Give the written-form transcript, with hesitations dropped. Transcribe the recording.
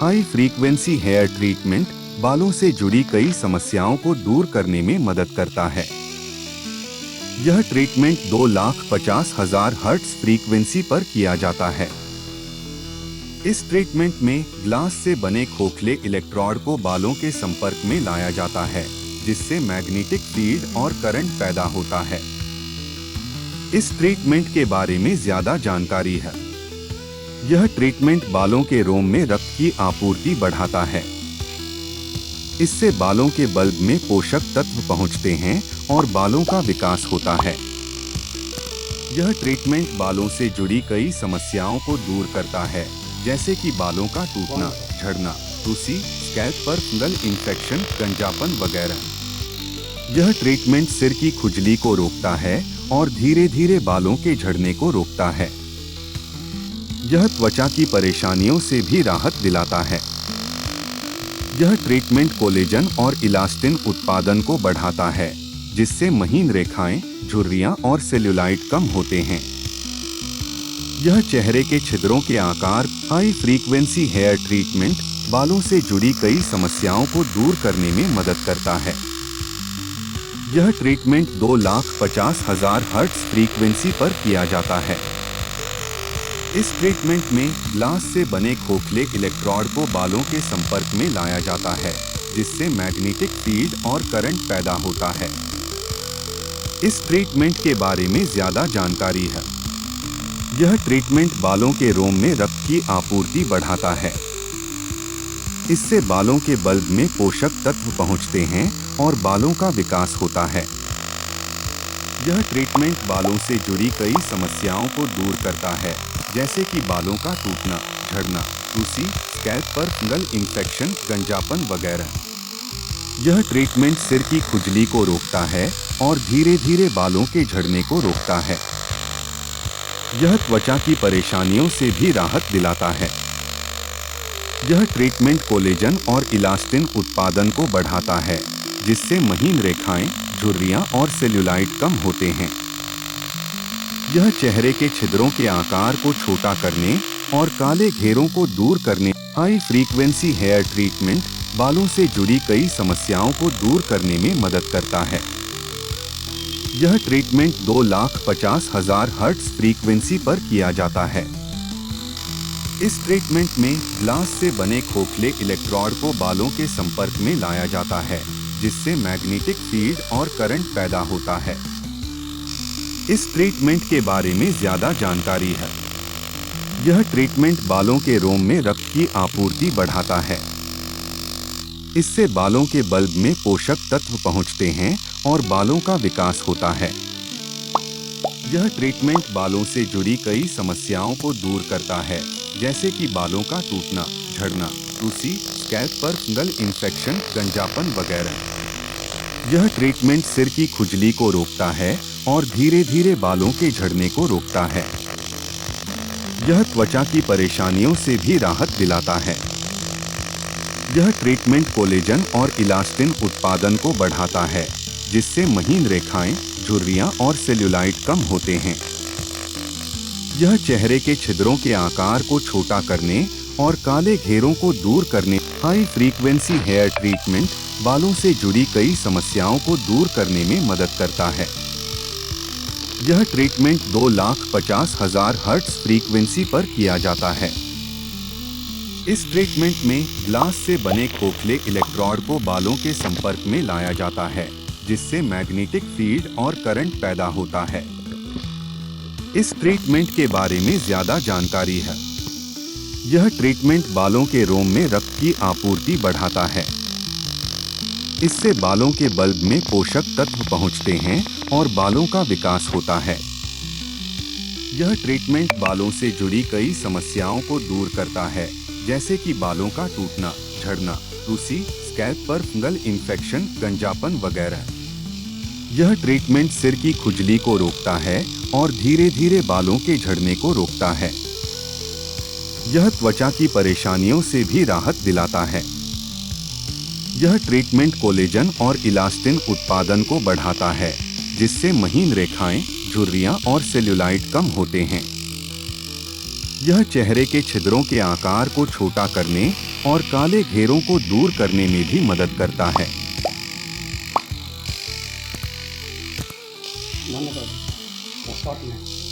High frequency hair treatment बालों से जुड़ी कई समस्याओं को दूर करने में मदद करता है। यह ट्रीटमेंट 2,50,000 हर्ट्ज फ्रीक्वेंसी पर किया जाता है। इस ट्रीटमेंट में ग्लास से बने खोखले इलेक्ट्रोड को बालों के संपर्क में लाया जाता है, जिससे मैग्नेटिक फील्ड और करंट पैदा होता है। इस ट्रीटमेंट के बारे में ज्यादा जानकारी है। यह ट्रीटमेंट बालों के रोम में रक्त की आपूर्ति बढ़ाता है। इससे बालों के बल्ब में पोषक तत्व पहुंचते हैं और बालों का विकास होता है। यह ट्रीटमेंट बालों से जुड़ी कई समस्याओं को दूर करता है, जैसे कि बालों का टूटना, झड़ना, रूसी, स्कैल्प पर फंगल इन्फेक्शन, गंजापन वगैरह। यह ट्रीटमेंट सिर की खुजली को रोकता है और धीरे धीरे बालों के झड़ने को रोकता है। यह त्वचा की परेशानियों से भी राहत दिलाता है। यह ट्रीटमेंट कोलेजन और इलास्टिन उत्पादन को बढ़ाता है, जिससे महीन रेखाएं, झुर्रियां और सेल्यूलाइट कम होते हैं। यह चेहरे के छिद्रों के आकार। हाई फ्रीक्वेंसी हेयर ट्रीटमेंट बालों से जुड़ी कई समस्याओं को दूर करने में मदद करता है। यह ट्रीटमेंट 2,50,000 हर्ट्ज फ्रीक्वेंसी पर किया जाता है। इस ट्रीटमेंट में ग्लास से बने खोखले इलेक्ट्रोड को बालों के संपर्क में लाया जाता है, जिससे मैग्नेटिक फील्ड और करंट पैदा होता है। इस ट्रीटमेंट के बारे में ज्यादा जानकारी है। यह ट्रीटमेंट बालों के रोम में रक्त की आपूर्ति बढ़ाता है। इससे बालों के बल्ब में पोषक तत्व पहुंचते हैं और बालों का विकास होता है। यह ट्रीटमेंट बालों से जुड़ी कई समस्याओं को दूर करता है, जैसे कि बालों का टूटना, झड़ना, रूसी, स्कैल्प पर फंगल इन्फेक्शन, गंजापन वगैरह। यह ट्रीटमेंट सिर की खुजली को रोकता है और धीरे धीरे बालों के झड़ने को रोकता है। यह त्वचा की परेशानियों से भी राहत दिलाता है। यह ट्रीटमेंट कोलेजन और इलास्टिन उत्पादन को बढ़ाता है, जिससे महीन रेखाएं, झुर्रियां और सेल्यूलाइट कम होते हैं। यह चेहरे के छिद्रों के आकार को छोटा करने और काले घेरों को दूर करने। हाई फ्रीक्वेंसी हेयर ट्रीटमेंट बालों से जुड़ी कई समस्याओं को दूर करने में मदद करता है। यह ट्रीटमेंट 2,50,000 हर्ट्ज फ्रीक्वेंसी पर किया जाता है। इस ट्रीटमेंट में ग्लास से बने खोखले इलेक्ट्रोड को बालों के संपर्क में लाया जाता है, जिससे मैग्नेटिक फील्ड और करंट पैदा होता है। इस ट्रीटमेंट के बारे में ज्यादा जानकारी है। यह ट्रीटमेंट बालों के रोम में रक्त की आपूर्ति बढ़ाता है। इससे बालों के बल्ब में पोषक तत्व पहुंचते हैं और बालों का विकास होता है। यह ट्रीटमेंट बालों से जुड़ी कई समस्याओं को दूर करता है, जैसे कि बालों का टूटना, झड़ना, रूसी, स्कैल्प पर फंगल इन्फेक्शन, गंजापन वगैरह। यह ट्रीटमेंट सिर की खुजली को रोकता है और धीरे धीरे बालों के झड़ने को रोकता है। यह त्वचा की परेशानियों से भी राहत दिलाता है। यह ट्रीटमेंट कोलेजन और इलास्टिन उत्पादन को बढ़ाता है, जिससे महीन रेखाएं, झुर्रियां और सेल्यूलाइट कम होते हैं। यह चेहरे के छिद्रों के आकार को छोटा करने और काले घेरों को दूर करने। हाई फ्रीक्वेंसी हेयर ट्रीटमेंट बालों से जुड़ी कई समस्याओं को दूर करने में मदद करता है। यह ट्रीटमेंट 2,50,000 हर्ट्ज फ्रीक्वेंसी पर किया जाता है। इस ट्रीटमेंट में ग्लास से बने खोखले इलेक्ट्रोड को बालों के संपर्क में लाया जाता है, जिससे मैग्नेटिक फील्ड और करंट पैदा होता है। इस ट्रीटमेंट के बारे में ज्यादा जानकारी है। यह ट्रीटमेंट बालों के रोम में रक्त की आपूर्ति बढ़ाता है। इससे बालों के बल्ब में पोषक तत्व पहुंचते हैं और बालों का विकास होता है। यह ट्रीटमेंट बालों से जुड़ी कई समस्याओं को दूर करता है, जैसे कि बालों का टूटना, झड़ना, रूसी, स्कैल्प पर फंगल इन्फेक्शन, गंजापन वगैरह। यह ट्रीटमेंट सिर की खुजली को रोकता है और धीरे धीरे बालों के झड़ने को रोकता है। यह त्वचा की परेशानियों से भी राहत दिलाता है। यह ट्रीटमेंट कोलेजन और इलास्टिन उत्पादन को बढ़ाता है, जिससे महीन रेखाएं, झुर्रियां और सेल्यूलाइट कम होते हैं। यह चेहरे के छिद्रों के आकार को छोटा करने और काले घेरों को दूर करने में भी मदद करता है। बंद कर दो, शॉट में